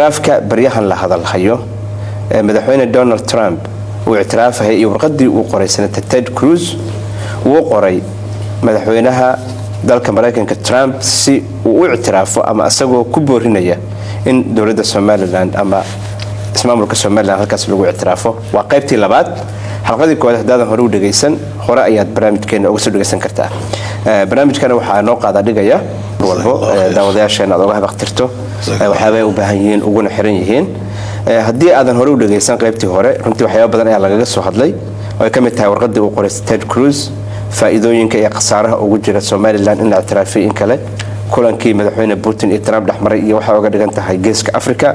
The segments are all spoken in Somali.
اعترافك بريحان لهذا الخيو مدحوين دونالد ترامب واعترافه هي ورقدي وقري سنة تيد كروز وقري مدحوينها dalka Mareykanka Trump si uu اعترافo ama asagoo ku boorinaya in dawladda Somaliland ama ismaamulka Somaliland halkaas lagu اعترافo waa qaybtii labaad xalqadii koowaad hadaan hore u dhageysan hore ayaad barnaamijkeena uga soo dhageysan kartaa barnaamijkana waxa noo qaada dhigaya walbo daawadayaasheena aad uga habaqtirto waxaabay u baahan yihiin ugu xiran yihiin hadii aadan hore u dhageysan qaybtii hore runtii waxyaabo badan ayaa laga soo hadlay oo ka mid tahay warqadii uu qoray Ted Cruz faa'iidooyinka iyo qasaaraha ugu jira Somaliland in اعترافي in kale kulankii madaxweyne Putin iyo Trump dhaxmaray iyo waxa uga dhigan tahay geeska Afrika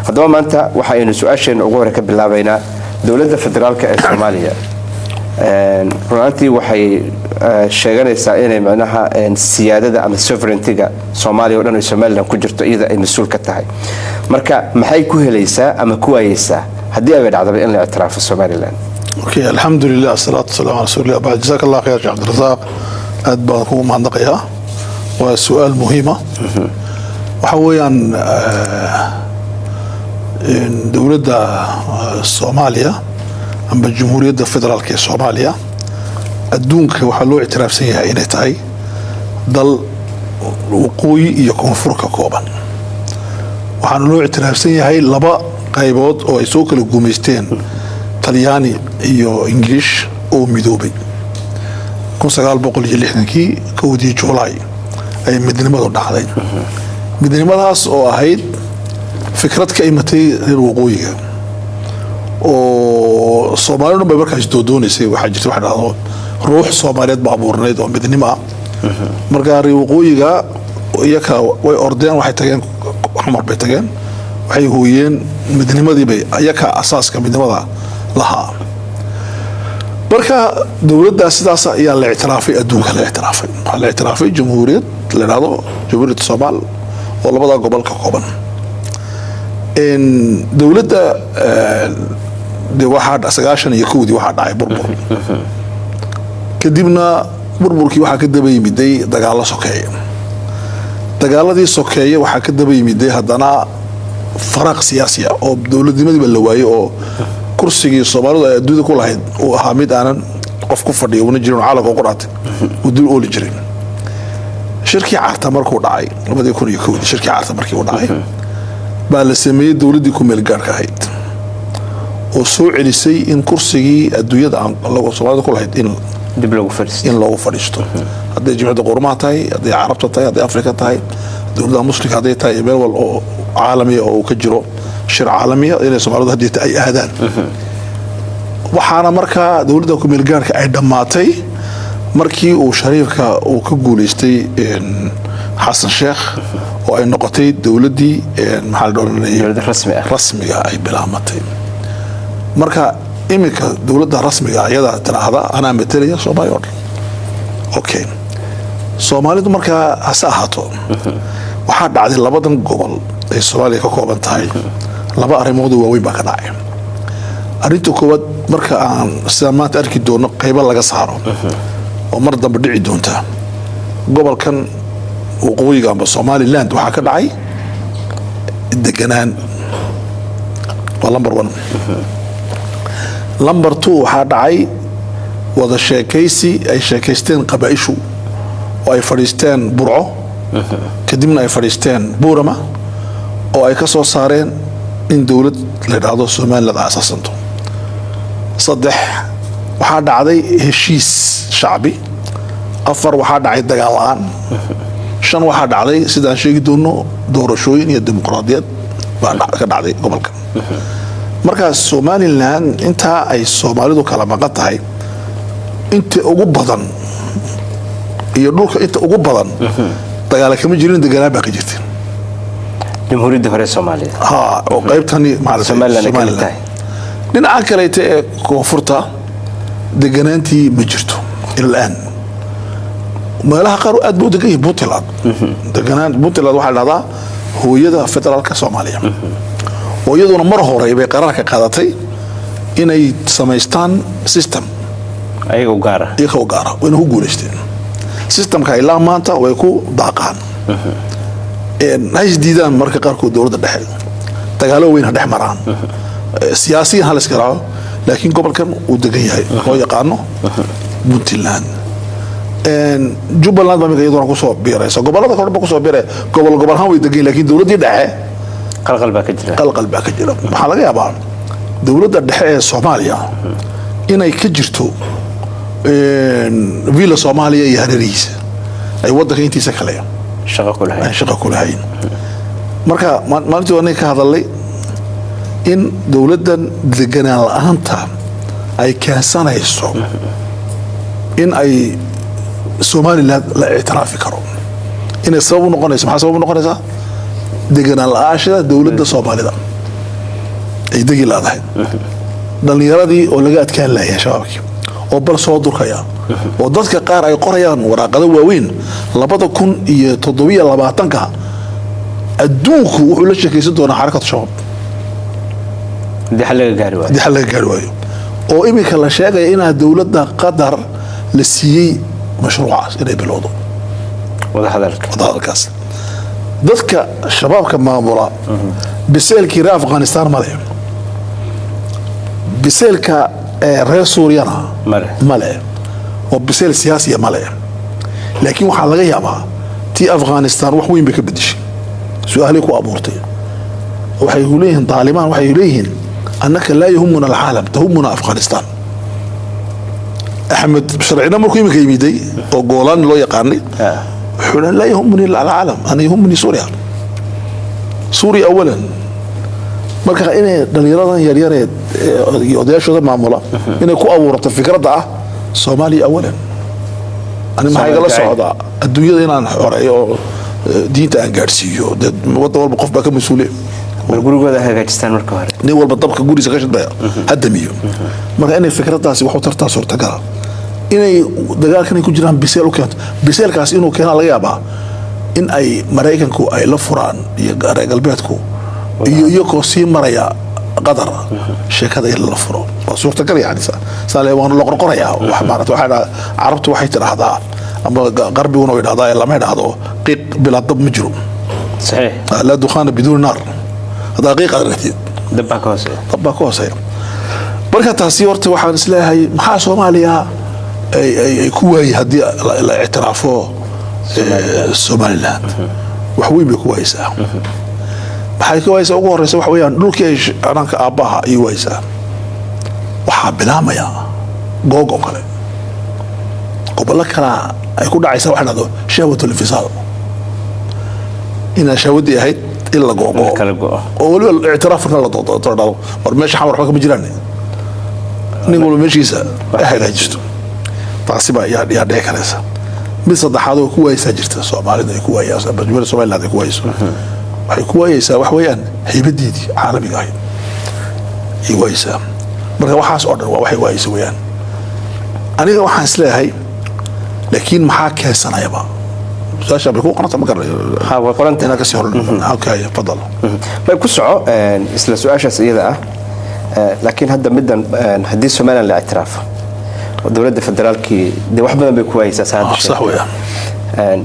hadaba maanta waxa aynu su'aasheena ugu hore ka bilaabaynaa dawladda federaalka ee Soomaaliya runtii waxay sheeganaysaa inay macnaha siyaadada ama sovereignty-ga Soomaaliya oo dhan ay Somaliland ku jirto iyada ay mas'uul ka tahay marka maxay ku helaysaa ama ku waayaysaa hadii ay dhacdo in la اعتراف Somaliland اوكي الحمد لله والصلاه والسلام على رسول الله بعد جزاك الله خير يا عبد الرزاق ادبكم مهندقيا وسؤال مهمه وحويان دولة الصوماليا ام الجمهوريه الفدراليه الصوماليه adduunka waxa loo اعترافsan yahay inay tahay dal waqooyi iyo koonfur ka kooban waxaan loo اعترافsan yahay laba qaybood oo ay soo kala guumeysteen Talyaani iyo English oo midoobay 1960kii koodii July ay midnimadu dhacday midnimadaas oo ahayd fikrad ka imatay reer waqooyiga oo Soomaalidu bay markaas doodoonaysa waxa jirta wax dhacdo ruux Soomaaliyeed baabuurneed oo midnimo ah marka reer waqooyiga iyaka way ordeen waxay tageen xamar bay tageen waxay hooyeen midnimadii bay iyaka asaaska midnimada laha marka dawladda sidaas ayaa la اعترافay adduunka la اعترافay jamhuuriyad la raado jamhuuriyad Soomaal oo labada gobol ka kooban in dawladda de waxa 1991 waxa dhacay burbur kadibna burburkii waxa ka daba yimiday dagaalo sokeeye dagaaladii sokeeye waxa ka daba yimiday hadana faraq siyaasi ah oo dawladnimadii la waayay oo kursigii Soomaalidu ay adduunka ku lahayd oo ahaa mid aanan qof ku fadhiyo una jirin caalamka u qoraatay oo dul oo jirin shirkii Carta markuu dhacay 2001 shirkii Carta markii uu dhacay baa la sameeyay dawladii ku meel gaarka ahayd oo soo celisay in kursigii adduunyada aan lagu Soomaalidu ku lahayd in dib loogu fadhiisto haddii jimcada qormaha tahay haddii Carabta tahay haddii Afrika tahay dawladda muslimka haddii tahay meel wal oo caalami oo ka jiro shir caalamiya inay Soomaalidu hadii ay aadaan waxaana markaa dawladda ku meel gaarka ay dhamaatay markii uu shariifka uu ka guuleystay Xasan Sheekh oo ay noqotay dawladii maxaa la dooranayay rasmiga ay bilaamatay marka imika dawladda rasmiga ayada tiraahda ana metelaya Soomaaliya okay Soomaalidu markaa asaahato waxa dhacday labadan gobol ay Soomaaliya ka kooban tahay laba arrimood oo waaweyn baa ka dhacay arinta koowaad marka aan saamaad arki doono qayb laga saaro oo mar dambe dhici doonta gobolkan waqooyiga ama Somaliland waxa ka dhacay deganaan waa number 1 number 2 waxa dhacay wada sheekaysi ay sheekaysteen qabaa'ishu oo ay fadhiisteen Burco kadibna ay fadhiisteen Buurama oo ay ka soo saareen in dawlad la yiraahdo Somaliland asaasanto saddex waxa dhacday heshiis shacbi afar waxa dhacay dagaalaan shan waxa dhacday sidaan sheegi doono doorashooyin iyo dimuqraadiyad baa ka dhacday gobolka markaas Somaliland inta ay Soomaalidu kala maqan tahay inta ugu badan iyo dhulka inta ugu badan dagaal kama jirin dagaal baa ka jirtay jamhuuriyadda hore Soomaaliya oo qaybtani macal Somaliland dhinaca kale ee koonfurta deganaantii ma jirto ilaa meelaha qaar aad buu degan yahay Puntland deganaan Puntland waxa la dhahdaa hooyada federaalka Soomaaliya oo iyaduna mar hore ay qaraar ka qaadatay inay sameystaan system ayaga u gaara inay ku guuleysteen systemka ilaa maanta way ku daaqaan hays diidaan marka qaarkood dawladda dhexe dagaalo weyn ha dhex maraan siyaasiyan ha la iska raaco laakiin gobolkan uu degan yahay loo yaqaano Puntland Jubbaland baa iyaduna ku soo biiraysa gobolada kale ku soo biiray gobol ahaan way degan laakiin dawladii dhexe qalqal baa ka jira waxa laga yaabaa dawladda dhexe ee Soomaaliya inay ka jirto villa Soomaaliya iyo hareerihiisa ay wadanka intiisa kale shaqo ku lahayn marka maalintii waan ka hadalay in dawladdan deganaan la'aanta ay keensanayso in ay Somaliland la ictiraafi karo inay sabab noqonayso maxaa sabab noqonaysa deganaan la'aashada dawladda Soomaalida ay degi laadahay dhalinyaradii oo laga adkaan lahayd shabaabkii oo bal soo durkaya oo dadka qaar ay qorayaan waraaqada waaweyn 2027 adduunku wuxuu la sheekaysan doonaa xarakada shabaab dii xal laga gaari waayo oo imika la sheegay in dawladda Qatar la siiyay mashruucaas inay bilowdo wada hadalkaas dadka shabaabka maamula biseelkii reer Afghanistan male biseelka reer Suuriyana male oo biseel siyaasiya male laakiin waxa laga yaabaa tii Afghanistan wax weyn bay ka bedeshay su'aalo ku abuurtay waxay leeyihiin Taliban waxay leeyihiin annaka la yahumuna al-aalam tahumuna Afghanistan أحمد شرعنا مركو يمكن يميدي أو جولان لو يقارني حنا لا يهمني العالم أنا يهمني سوريا سوريا أولا مركا إني دليلنا يريد يوديش هذا معمولة إني كو أورط الفكرة ده صومالي أولا أنا ما هيقول الصعداء الدنيا دينا حرية دين تأنجرسيو ده وضع والبقف بقى مسؤولين والجروب هذا هاجستان مركوهر نيوال بالطبق جوري سكاشت بيا هدميو مركا إني الفكرة ده سوى حوترتا صورة جرا inay dagaalkan ay ku jiraan biseel u keento biseelkaas inuu keeno laga yaabaa in ay Mareykanku ay la furaan iyo reer galbeedku iyo sii maraya Qatar sheekada in la furo waa suurtagal yaani saale waan la qorqoraya wax maarata waxa carabtu waxay tiraahdaa ama qarbigu inuu yiraahdaa lama yiraahdo qiiq bila dab ma jiro صحيح la dukhana bidun nar daqiiqa ratid dabba koosay marka taasi horta waxaan isleeyahay maxaa Soomaaliya ay ku waayay hadii la ictiraafo Somaliland wax weyn bay ku waaysaa maxay ku waaysaa ugu horeysa wax weeyaan dhulkii aanka aabaha ay waaysaa waxa bilaamaya googo kale gobolka kala ay ku dhacaysaa wax dhado shawatu fisaal ina shawadi ahayd illa googo oo wali ictiraafka la doodo war meesha xamar waxba ma jiraan nin wala meeshiisa hagaajisto taasiba yaa dheekaraysa mid saddexaad oo ku waaysa jirta Soomaalida ay ku waayaysaa badwada Soomaaliland ay ku waayayso waxay ku waayaysaa wax weeyaan haybadeedii caalamiga ah ay waayaysaa marka waxaas oo dhan waxay waayaysaa weeyaan aniga waxaan isleeyahay laakiin maxaa keensanayaba saasha bal ku qanata ma garanayo ha waa qorantana ka sii hor okay fadal ma ku soco isla su'aashaas iyada ah laakiin hadda midan hadii Soomaaliland la ictiraafo dawladda federaalkii de wax badan bay ku waayaysaa saada sax weeyaan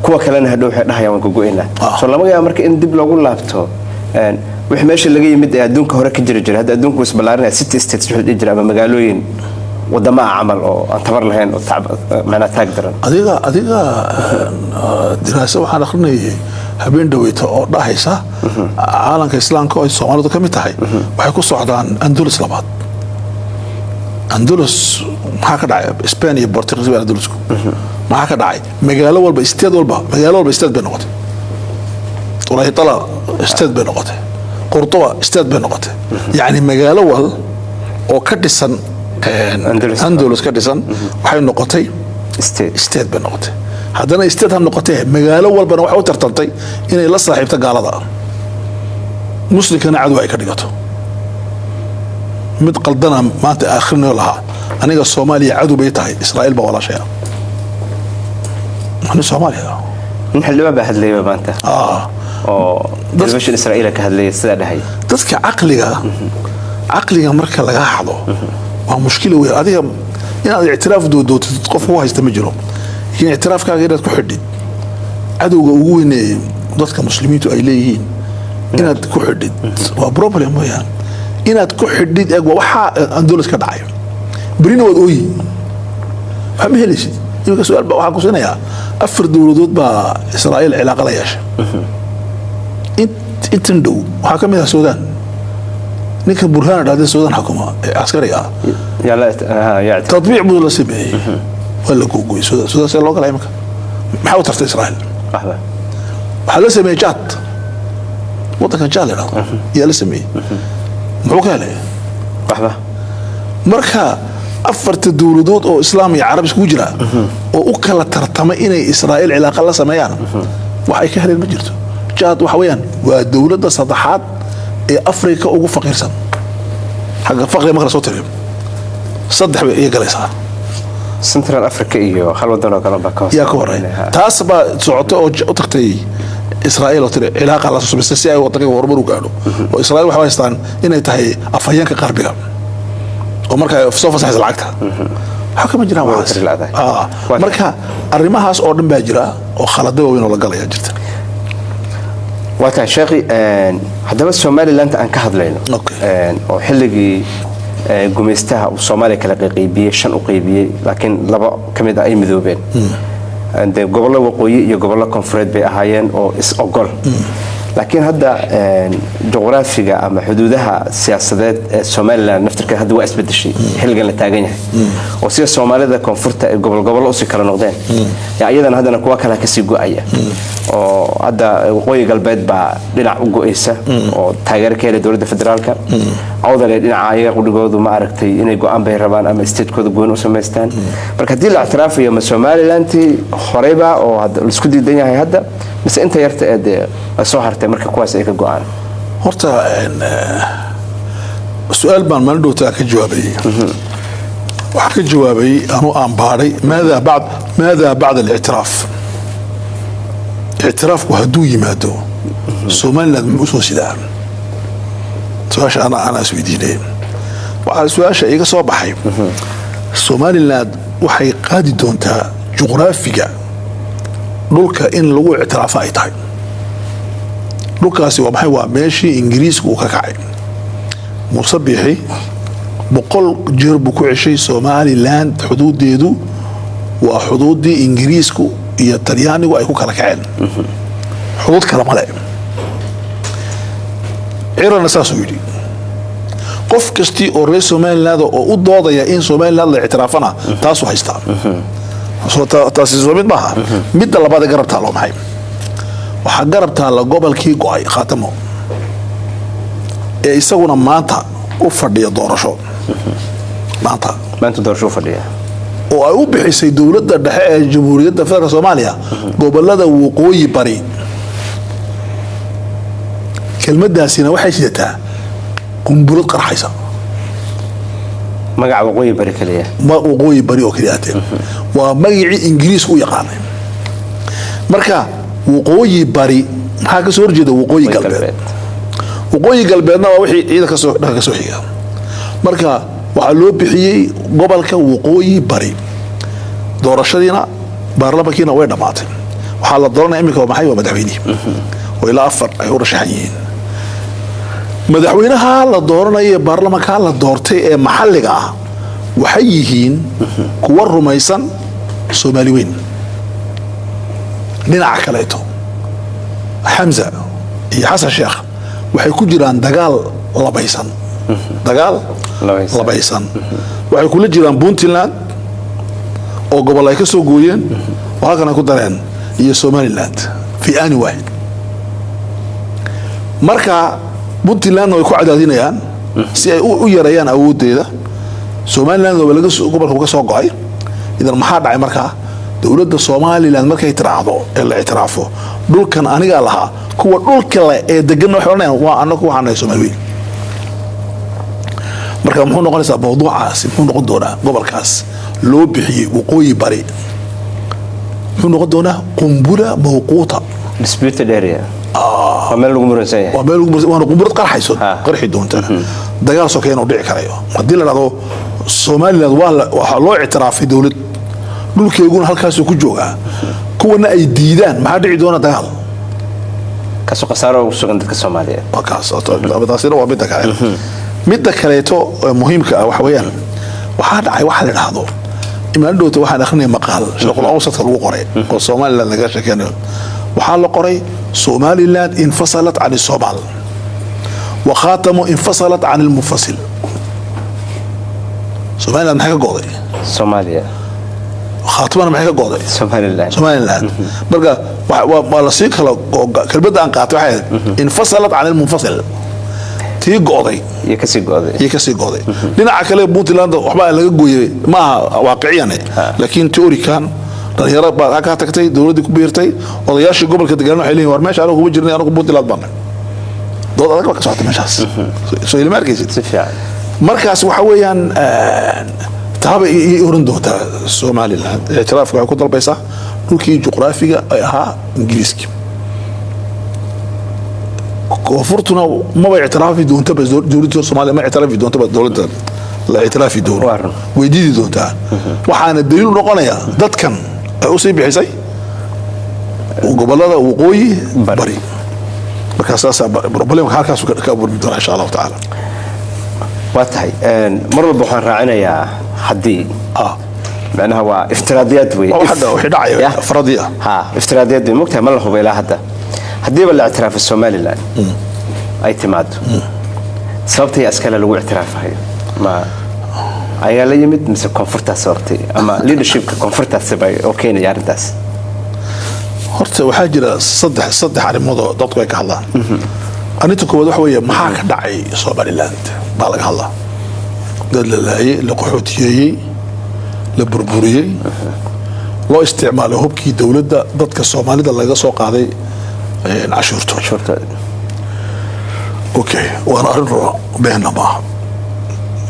kuwa kalena hadhow waxay dhahayaan waan go'ayna soo lama yaab marka in dib loogu laabto wix meesha laga yimid ee adduunka hore ka jira hadda adduunku is balaarinaya city states wixii jira ama magaalooyin wadama camal oo aan tabar lahayn oo macna taag daran adiga diraaso waxaan akhrinayay habeen dhaweyta oo dhahaysa caalamka islaamka oo Soomaalidu ka mid tahay waxay ku socdaan Andalus labaad Andalus maxaa ka dhacay Spain iyo Portugal iyo Andalus maxaa ka dhacay magaalo walba state bay noqotay walahi tala state bay noqotay Qurtuba state bay noqotay yaani magaalo wal oo ka dhisan Andalus ka dhisan waxay noqotay state bay noqotay haddana state ha noqotay magaalo walbana waxay u tartantay inay la saaxiibto gaalada muslimkana cadu ay ka dhigato mid qaldana maanta aakhirna laha aniga Soomaaliya cadu bay tahay Israa'iil ba wala shay أنا سوماليا نحل ما بهدلي ما أنت دلوش إسرائيل كهدلي السنة هاي تذكر عقلي مركز لقاه حضو ومشكلة ويا هذه يعني اعتراف دو تتقف هو هيستمجرهم يعني اعتراف كغير تحدد عدو قوين ضدك مسلمين إليهين inaad ku xidhid waa problem weeyaan inaad ku xidhid eeg waxa Andalus ka dhacay برينا ودوي هم هليش يبقى سؤال بقى waxaan ku siinayaa afar dawladood baa Israa'iil cilaaqo la yeeshay intan dhow waxa kamid ah Suudaan ninka burhaan dhacday Suudaan xukuma askari ah yaa tadbiic buu la sameeyay wala ku gooy Suudaan si loo kala imka maxaa u tartay Israa'iil waxa la sameeyay Jad wadanka Jad yaa la sameeyay muxuu ka helay marka afarta dawladood oo islaam iyo carab isku jira oo u kala tartama inay Israa'iil cilaaqo la sameeyaan waxay ka heleen ma jirto Jad waxa weeyaan waa dawladda saddexaad ee Afrika ugu faqiirsan xagga faqri ma kala soo tiriyay saddex bay ay galaysaa Central Africa iyo hal wadan oo kale baa yaa ka waray taas baa socoto oo u tagtay Israa'iil oo tiri cilaaqo la soo sameeyay si ay wadanka horumar u gaadho oo Israa'iil waxa haystaan inay tahay afhayeenka qarbiga ومركا soo fasaxay lacagta waxa kama jiraan wax marka arimahaas oo dhan baa jira oo khalad weyn oo la galaya jirta waxa sheekhi hadaba Somaliland aan ka hadlayno oo xilligii gumeystaha Soomaaliya kala qaybiyay shan u qaybiyay laakiin laba kamid ah ay midoobeen ande gobolada waqooyi iyo gobolada koonfureed bay ahaayeen oo is ogol laakiin hadda juqraafiga ama xuduudaha siyaasadeed ee Soomaaliland naftirkeeda hadda waa isbedeshay xilligan la taagan yahay oo sida Soomaalida koonfurta ee gobol u sii kala noqdeen yaa iyadana hadana kuwa kale ka sii go'aya oo hadda waqooyi galbeed baa dhinac u go'aysa oo taageerkeeda dawladda federaalka awdal ee dhinaca ayaga qudhigoodu ma aragtay inay go'aan bay rabaan ama state-kooda go'aan u sameystaan marka hadii la ictiraafayo ma Somaliland horeyba oo hadda la isku diidan yahay hadda mise inta yarta ee soo hartay marka kuwaas ay ka go'aan horta su'aal baan ma dhowtaa ka jawaabay waxa ka jawaabay anu aan baaray ماذا بعد الاعتراف اعترافku haduu yimaado Somaliland ma soo sidaan su'aasha ana isweydiinay waxa su'aasha iga soo baxay Somaliland waxay qaadi doontaa juqraafiga dhulka in lagu ictiraafo ay tahay dhulkaasi waa maxay waa meeshii Ingiriisku ka kacay musabixi boqol jeer buu ku ceshay Somaliland xuduudeedu waa xuduudii Ingiriisku iyo Talyaanigu ay ku kala kaceen xuduud kala male cirana saasuu yidhi qof kastii oo reer Somaliland oo u doodaya in Somaliland la ictiraafana taasuu haystaa taasi soo mid maaha midda labaad ee garabtaa loo maxay waxa garabtaa la gobolkii go'ay khaatamo ee isaguna maanta u fadhiya doorasho maanta doorasho fadhiya oo ay u bixisay dawladda dhexe ee Jamhuuriyadda Federaalka Soomaaliya gobolada waqooyi bari kelmadaasina waxay sidataa qunbulad qarxaysa magaca waqooyi bari kaliya ma waqooyi bari oo kaliya waa magacii Ingiriisku u yaqaanay marka waqooyi bari maxaa ka soo horjeeda waqooyi galbeed waqooyi galbeedna waa wixii ciidanka ka soo xiga marka waxa loo bixiyay gobolka waqooyi bari doorashadiina baarlamaankiina way dhamaatay waxa la dooranay imika maxay waa madaxweynaha oo ilaa afar ay u rashaxan yihiin madaxweynaha la dooranayo baarlamaanka la doortay ee maxalliga ah waxay yihiin kuwa rumaysan Soomaali weyn dhinaca kaleeto Hamza iyo Xasan Sheekh waxay ku jiraan dagaal labaysan waxay kula jiraan Puntland oo gobol ay ka soo gooyeen halkan ay ku dareen iyo Somaliland fi aani waahid marka Puntland way ku cadaadinayaan si ay u yareeyaan awoodeeda Somaliland oo laga gobolka ka soo go'ay idan maxaa dhacay marka dawladda Somaliland markay tiraahdo ee la ictiraafo dhulkan aniga lahaa kuwa dhulka la ee degan waxaan waa anagu waxaan Soomaaliyeed marka muxuu noqonaysaa mowduucaasi muxuu noqon doonaa gobolkaas loo bixiyay waqooyi bari muxuu noqon doonaa qumbula mawquuta disputed area meel lagu muransan yahay waa qumbulad qarxi doonta dagaal soo keenoo dhici karayo hadii la dhado Somaliland waxa loo ictiraafay dawlad dhulkeeguna halkaas ku jooga kuwana ay diidaan maxaa dhici doona dagaal كسو قصارى وسوق dadka Soomaaliyeed وكاس taasina waa midda kaleeto muhiimka ah waxa weeyaan waxa dhacay waxa la dhahdo imaan dhowto waxaan akhrinay maqaal shaqo awsadka lagu qoray oo Soomaaliland laga sheekanayo waxa la qoray Somaliland infasalat عن الصومال وخاتم انفصلت عن المنفصل Somaliland maxay ka go'day Soomaaliya خاتمنا maxay ka go'day Somaliland marka waa la sii kala kelmadda aan qaato waxa infasalat عن المنفصل tii go'day iyo kasii go'day dhinaca kale Puntland waxba laga gooyay ma waaqiciyan laakiin teorikan dhalinyaro baa ka tagtay dawladda ku biirtay odayaashii gobolka deegaanka waxay leeyihiin war meesha anigu kuma jirnay anigu Puntland baan dood adag ka socota meeshaas soo ilma arkaysid si fiican markaas waxa weeyaan taaba ay oran doonta Somaliland اعتراف waxay ku dalbaysaa dhulkii juqraafiga ay ahaa Ingiriiska koonfurtuna ma bay اعترافي doonta bas dawladda Soomaaliya ma اعترافي doonta bas dawladda la اعترافي doon weydiidi doonta waxaana daliil noqonaya dadkan ay u sii bixisay gobolada waqooyi bari markaas problemka halkaas ka burmi doona insha Allah taala واتهي مرة بوحان راعينا حدي معناها هو افتراضيات وي وحد دعي فرضيه افتراضيات مكتها ما له بلا حدي ولا اعتراف الصومالي الان اعتماد صوبتي اسكال لو اعتراف هي ما ايا لا يمد مثل كونفورتا صورتي اما ليدرشيب كونفورتا سباي اوكي يارنتاس horta waxa jira saddex arrimood oo dadku ay ka hadlaan aniga koowaad waxa weeye maxaa ka dhacay Somaliland baa laga hadlaa dad la laayay la qaxootiyay la burburiyay loo isticmaalay hubkii dawladda dadka Soomaalida laga soo qaaday cashuurta okay waana arrin beenna ma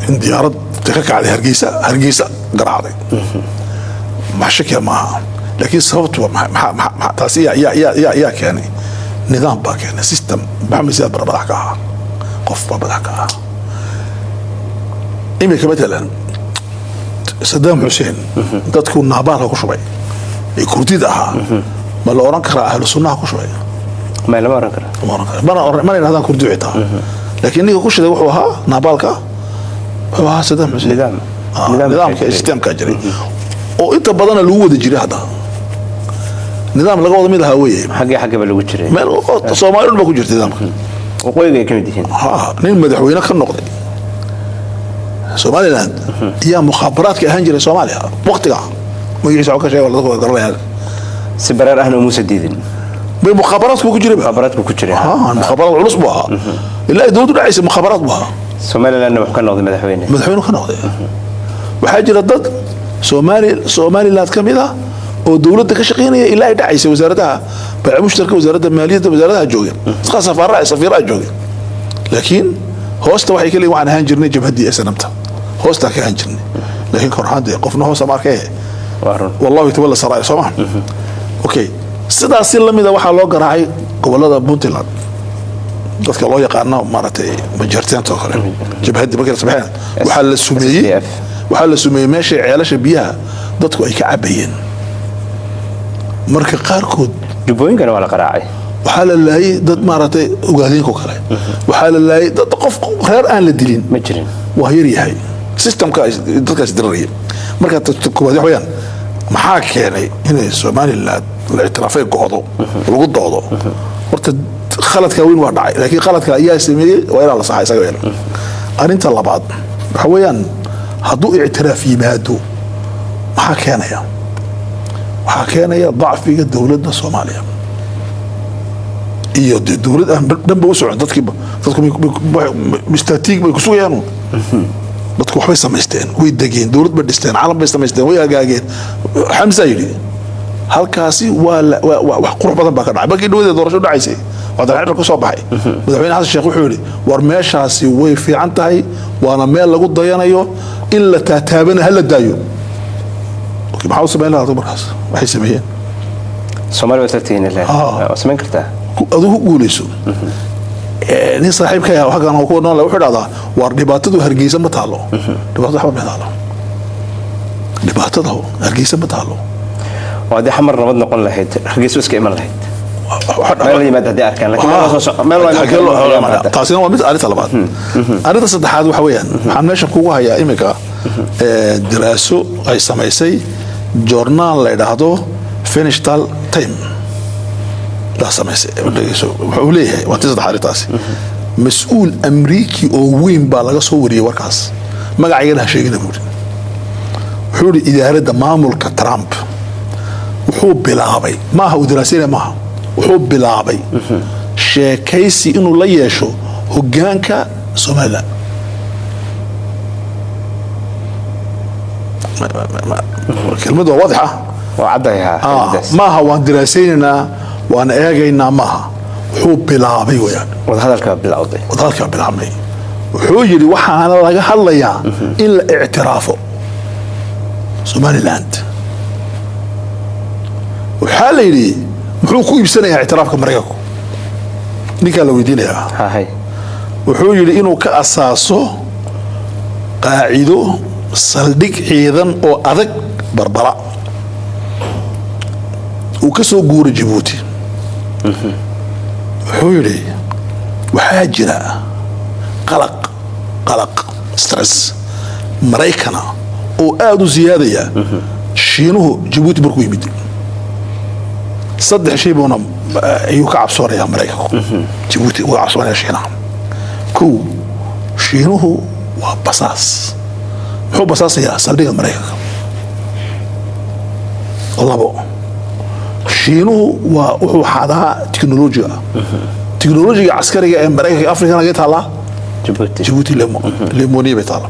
in diyaarad ka kacday Hargeysa garaacday ma shaki ma لكن صوت ما تاسيا يا كاني نظام باكن سيستم بعمل زي بربحكها قف بربحكها إمي مثلا صدام حسين تكون نابالها كشوي يكردي دها ما لو رنكر أهل السنة كشوي ما لا ما رنكر ما هذا كردي عطا لكن نيجي كش ده وحوها نابالك هو صدام حسين نظام كسيستم كجري وأنت بدنا الوود جري هذا نظام laga wada mid ah weeye xagga lagu jiray meel Soomaalidu ma ku jirtay nidaamka waqooyiga ka mid yihiin nin madaxweyne ka noqday Somaliland iyo mukhaabaraadka ahaan jiray Soomaaliya waqtiga magaciisa oo ka sheegay dadku garanayaan si barar ahna Muuse diidin bay mukhaabaraadku ku jiray mukhaabaraad culus baa ilaa ay dawladdu dhacaysay mukhaabaraad baa Somaliland wax ka noqday madaxweyne ka noqday waxaa jira dad Somaliland ka mid ah oo dawladda ka shaqeynaya ilaa ay dhacaysay wasaaradaha baa mushtarka wasaaradda maaliyadda wasaaradaha joogay safiirada joogay laakiin hoosta waxay kale waxaan ahaan jirnay jabhadii SNMta hoosta ka ahaan jirnay laakiin korxaande qofna hoosta markay wallahi tawalla saraa Soomaa okay sidaas lamida waxa loo garaacay gobolada Puntland dadka loo yaqaan maartay majarteento kale jabhadii markay sameeyeen waxa la sumeeyay meesha ceelasha biyaha dadku ay ka cabayeen marka qaarkood dibooyinkana waa la qaraacay waxa la laayay dad maartay ogaadeenko kale waxa la laayay dad qof reer aan la dilin ma jirin waa yar yahay systemka dadkaas dirayay marka koowaad waxaan maxaa keenay inay Somaliland la اعترافay go'do lagu doodo horta khaladka weyn waa dhacay laakiin khaladka ayaa sameeyay waa in la saxay isaga weyn arinta labaad waxa weeyaan hadduu اعتراف yimaado maxaa keenaya waxaa keenaya ضعفiga dawladda Soomaaliya iyo dawlad aan dhanba u socon dadku mistatiig bay ku sugayaan dadku waxbay samaysteen way degeen dawlad ba dhisteen caalam bay samaysteen way hagaageen Xamza yiri halkaasi waa wax qurux badan baa ka dhacay markii dawladda doorasho dhacaysay wada xiriir ku soo baxay madaxweyne Xasan Sheekh wuxuu yiri war meeshaasi way fiican tahay waana meel lagu dayanayo in la taataabana hal la daayo maxaa u sameyn lahaa markaas waxay sameeyeen Soomaaliya waa tartiin ilaa sameyn kartaa adigu guuleyso nin saaxiibka ah waxa aan ku nool wuxuu dhahdaa war dhibaatadu Hargeysa ma taalo dhibaatada Hargeysa ma taalo وهذه حمر نبض نقول لهيد رجيس وسك إيمان لهيد meel yimaad haddii arkaan laakiin meel soo socdo meel waa taasina waa mid arrinta labaad arrinta saddexaad waxa weeyaan waxaan meesha kugu hayaa iminka diraaso ay samaysay joornaal la yidhaahdo Financial Times لا سمعسي وحوليه وانتظر حارتاسي مسؤول أمريكي أو وين بالغ صوري وركاس ما قاعد شيء نقول حولي إذا أراد مامل كترامب وحب بلعبي ما هو دراسية ما وحب بلعبي شاكيسي إنه لا يشو هجانك سمالا كلمة واضحة وعدها ما هو دراسينا وأنا أجينا معها حب بلعبي ويان وهذا الكلام بالعوضي وحوجي وحنا لقى حليا إلا اعترافه سومالي لاند وحالي لي محوكو يبسني اعترافك مريكو نيكا لو يدينها هاي وحوجي لي إنه كأساسه قاعده صلدق أيضا أو أذك بربراء وكسو جور جيبوتي حولي وحاجرة قلق ستريس مريكنا وآدو زيادة شينوه جيبوتي بركو يمد صدح شيء بونا يوكعب صوريا مريكا جيبوتي وكعب صوريا شينا كو شينوه وبصاص محو بصاص يا صديق مريكا الله بو شينو وحو حدا تكنولوجيا عسكرية أمريكا أفريقيا جت على جيبوتي ليمونية بتاعها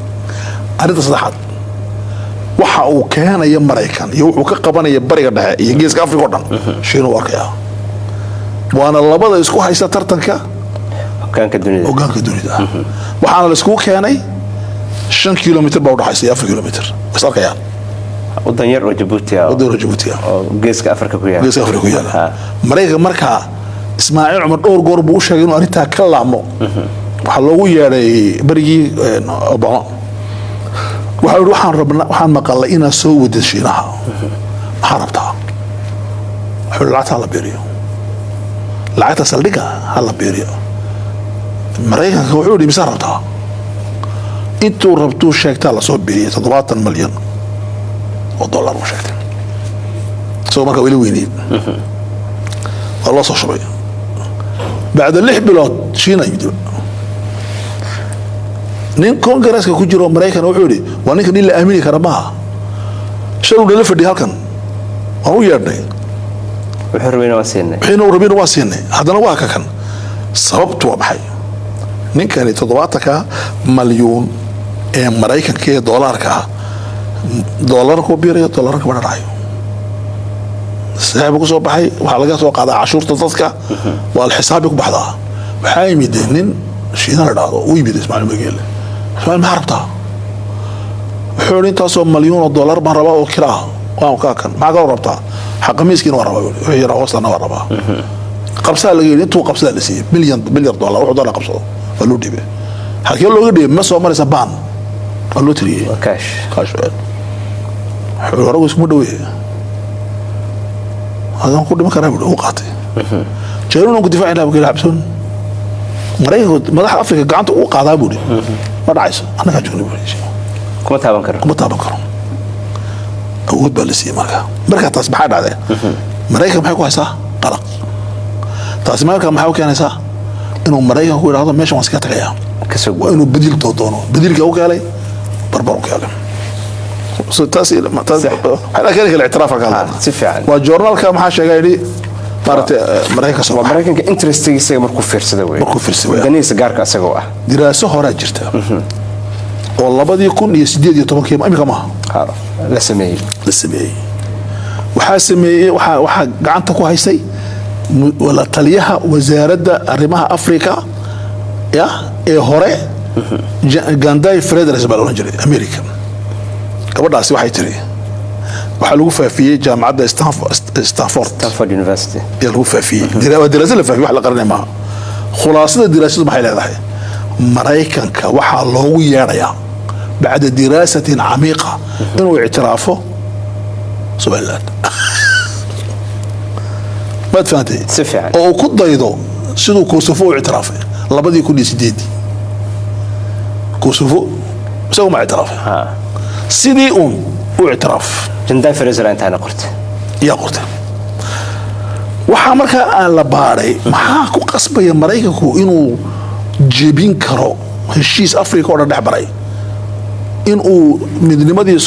أريد صدحات وحو كان يا أمريكان يوحو كقبنا يبرق ده يجيز كأفريقيا شينو واقعها وأنا الله بدأ يسكو حيسا ترتنك وكان كدنيا ده وحنا الاسكو كاني 5 كيلومتر بعد حيسا 1000 كيلومتر بس أركيا ودن ير جيبوتي جيسك أفريقيا مريكا مركا إسماعيل عمر دور قور بو sheegay inuu arinta ka laamo waxa loogu yeeray barigii Obama waxaan maqalay inaa soo wada shiinaha harabta xulata la beeriyo lacagta saldhiga hala beeriyo maraykanka wuxuu yidhi mise rabtaa intuu rabtuu sheegtaa la soo beeriyay 70 milyan oo dollar u sheegtay soo marka weli weyneed الله صار شوي بعد اللي بلاد شينا يبدو نين كونغرس كوجرو أمريكا وحولي وأنا كني اللي أمريكا رباها شلون اللي فدي هالكن هو يرني وحربين واسيني حين وربين واسيني هذا نواك كان صبت وبحي نين كان تضواتك مليون أمريكا كي دولار كوبيري دولار كبر رايو سحب كسو بحي waxaa laga soo qaadaa cashuurta dadka waa الحساب ku baxdaa waxa yimideen shiina la dhaado uu yimid Ismaaciil Mageele Ismaaciil ma rabtaa wuxuu inta soo milyan oo dollar baan rabaa oo kiraa waan ka kan ma ka rabtaa xaq miskiin waa rabaa wuxuu yiri hoosna waa rabaa qabsaa laga yiri intuu qabsaa la siiyay milyan dollar wuxuu dollar qabsado waa loo dhibay halkii looga dhibay ma soo maraysa baan waa loo tiriyay kaash wuxuu isku dhaweeyay هذا كل ما كان يقول قاطع جايلون كنت دفاع لا بقول حبسون مريض مدح أفريقيا قعنت وقاطع بودي ما دعيس أنا كجوني بودي كم تابن كرم أود بالسي ماله بركة تصبح هذا مريض كم حيكون هسا قلق تصبح كم حيكون كان هسا إنه مريض هو هذا ماشي مسكت غيا وإنه بديل توتونه بديل كأوك عليه بربروك عليه تاسي ما تاسي هذا كان الاعتراف قال سفيان وجورنال كم حاجه قايلي مارت مريكا سو مريكا انترستيغيسا markuu fiirsaday wadaniisa gaarka asagoo ah diraaso hore jirta oo 2018 imika ma la sameeyay waxa gacanta ku haysay wala taliyaha wasaaradda arrimaha Afrika ya ee hore Gandhi Frederick balon jiray America gabadhaasi waxay tiri waxa lagu faafiyay jaamacadda Stanford University ee lagu faafiyay diraaso la faafiyay wax la qaranay ma khulaasada diraasadu maxay leedahay maraykanka waxa loogu yeerayaa بعد دراسة عميقة إنه اعترافه سؤالات ما تفهمتي سفيعا او كدايدو sidoo Kosovo اعترافه labadii 2008 Kosovo سووا مع اعتراف ها sidii اعتراف جندال فريزر انت انا قلت يا قلت waxaa markaa aan la baaray maxaa ku qasbaya Mareykanku inuu jebin karo heshiis Afrika oo dhex baray inuu midnimadii